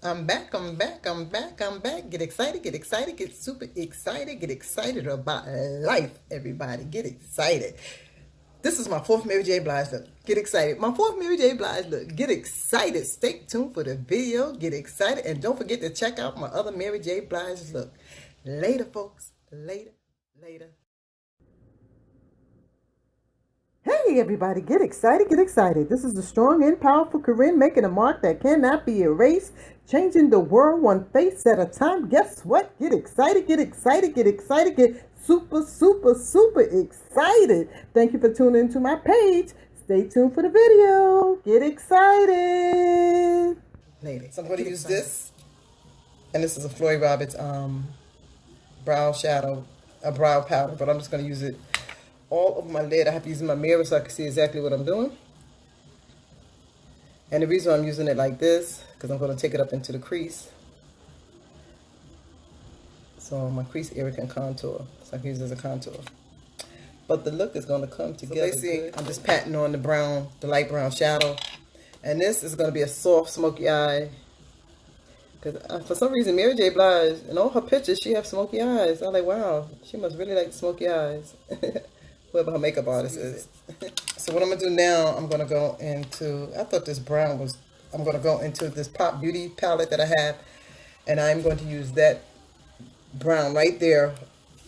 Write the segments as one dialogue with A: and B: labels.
A: I'm back, I'm back, I'm back, I'm back. Get excited, get super excited, get excited about life, everybody. Get excited. This is my fourth Mary J. Blige look. Get excited. My fourth Mary J. Blige look. Get excited. Stay tuned for the video. Get excited. And don't forget to check out my other Mary J. Blige look. Later, folks. Later, later. Hey everybody, get excited, get excited. This is the strong and powerful Corinne making a mark that cannot be erased, changing the world one face at a time. Guess what? Get excited, get excited, get excited, get super, super, super excited. Thank you for tuning into my page. Stay tuned for the video. Get excited. Ladies, so I'm going to use this, and this is a Floyd Roberts brow shadow, a brow powder, but I'm just going to use it all over my lid. I have to use my mirror so I can see exactly what I'm doing. And the reason I'm using it like this, because I'm going to take it up into the crease. So my crease area can contour. So I can use it as a contour. But the look is going to come together. So basically, I'm just patting on the brown, the light brown shadow. And this is going to be a soft, smoky eye. Because for some reason, Mary J. Blige, in all her pictures, she has smoky eyes. I'm like, wow, she must really like smoky eyes. Whoever her makeup artist is. So what I'm going to do now, I'm going to go into, I thought this brown was, I'm going to go into this Pop Beauty palette that I have. And I'm going to use that brown right there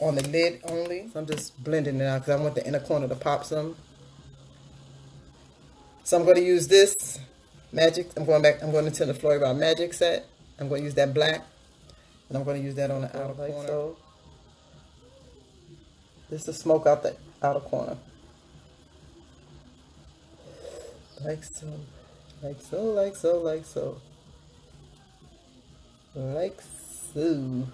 A: on the lid only. So I'm just blending it out because I want the inner corner to pop some. So I'm going to use this Magic, I'm going into the Floyd Roberts Magic set. I'm going to use that black. And I'm going to use that on the outer corner. So this to smoke out the outer corner. Like so. Like so, like so, like so. Like so.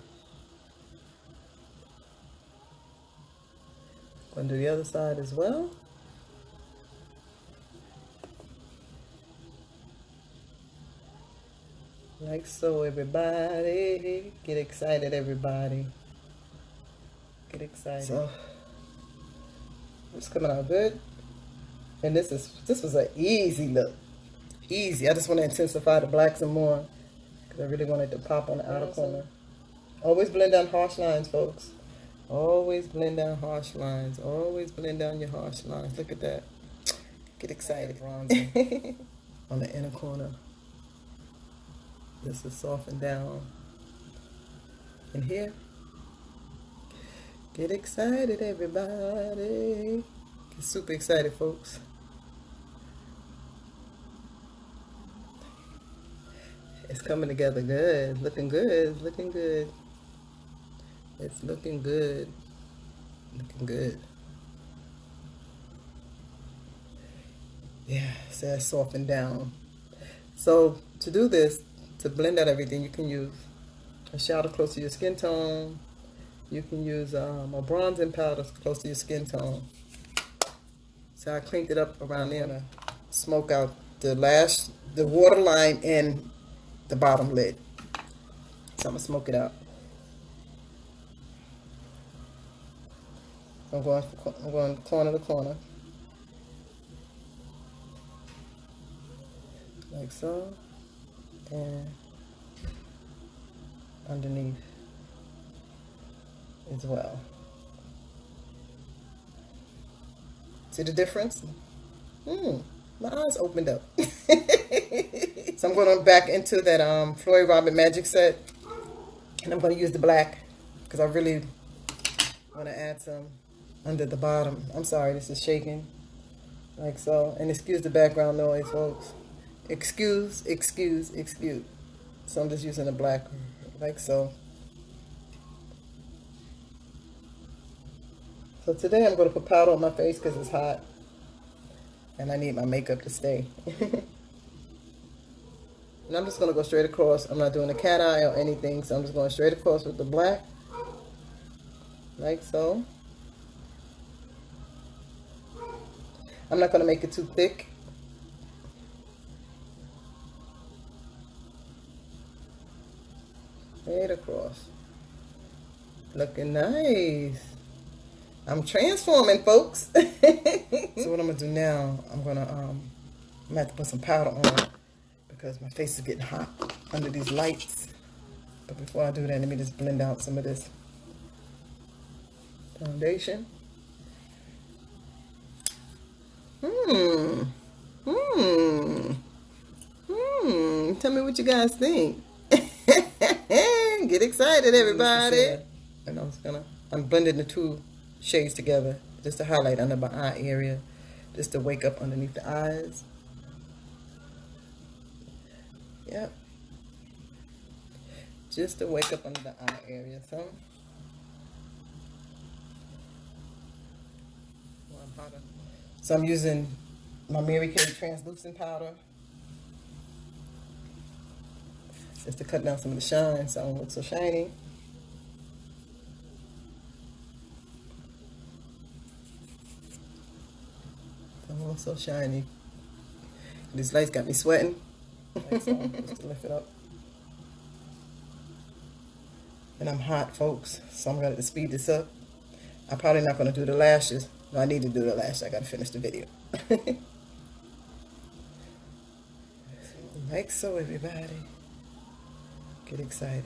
A: Going to do the other side as well. Like so, everybody. Get excited, everybody. Get excited. So, it's coming out good. And this was an easy look. Easy. I just want to intensify the black some more. Because I really want it to pop on the outer corner. Always blend down harsh lines, folks. Always blend down harsh lines. Always blend down your harsh lines. Look at that. Get excited. Bronzing on the inner corner. This is softened down. And here. Get excited, everybody. Get super excited, folks. It's coming together good. Looking good. Looking good. It's looking good. Looking good. Yeah, so that's softened down. So to do this, to blend out everything, you can use a shadow close to your skin tone. You can use a bronzing powder close to your skin tone. So I cleaned it up around there to smoke out the waterline in the bottom lid. So I'm gonna smoke it out. I'm going corner to corner. Like so. And underneath as well. See the difference? My eyes opened up. So I'm going back into that Floyd Roberts Magic set. And I'm going to use the black because I really want to add some under the bottom. I'm sorry, this is shaking. Like so. And excuse the background noise, folks. Excuse. So I'm just using the black like so. So today I'm going to put powder on my face because it's hot. And I need my makeup to stay. And I'm just going to go straight across. I'm not doing a cat eye or anything. So I'm just going straight across with the black. Like so. I'm not going to make it too thick. Straight across. Looking nice. I'm transforming, folks. So what I'm going to do now, I'm going to have to put some powder on because my face is getting hot. under these lights. But before I do that, let me just blend out some of this foundation. Tell me what you guys think. Get excited, everybody. And I'm blending the two shades together just to highlight under my eye area, just to wake up underneath the eyes. Yep. Just to wake up under the eye area. So I'm using my Mary Kay translucent powder just to cut down some of the shine so I don't look so shiny. I don't look so shiny. These lights got me sweating. Lights on, just to lift it up. And I'm hot, folks, so I'm going to speed this up. I'm probably not going to do the lashes. No, I need to do the lashes. I got to finish the video. Like so, everybody. Get excited.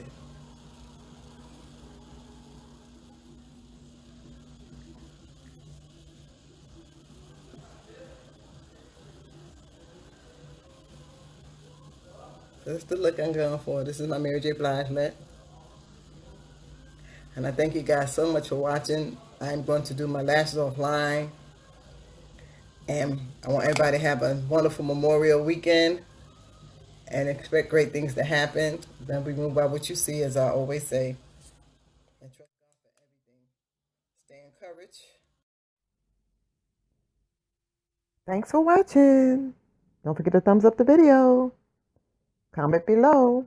A: That's the look I'm going for. This is my Mary J. Blige look. And I thank you guys so much for watching. I'm going to do my lashes offline. And I want everybody to have a wonderful Memorial weekend. And expect great things to happen. Then we move by what you see, as I always say. And trust God for everything. Stay encouraged. Thanks for watching. Don't forget to thumbs up the video. Comment below.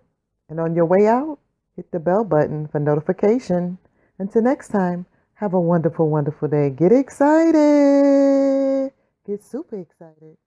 A: And on your way out, hit the bell button for notification. Until next time, have a wonderful, wonderful day. Get excited. Get super excited.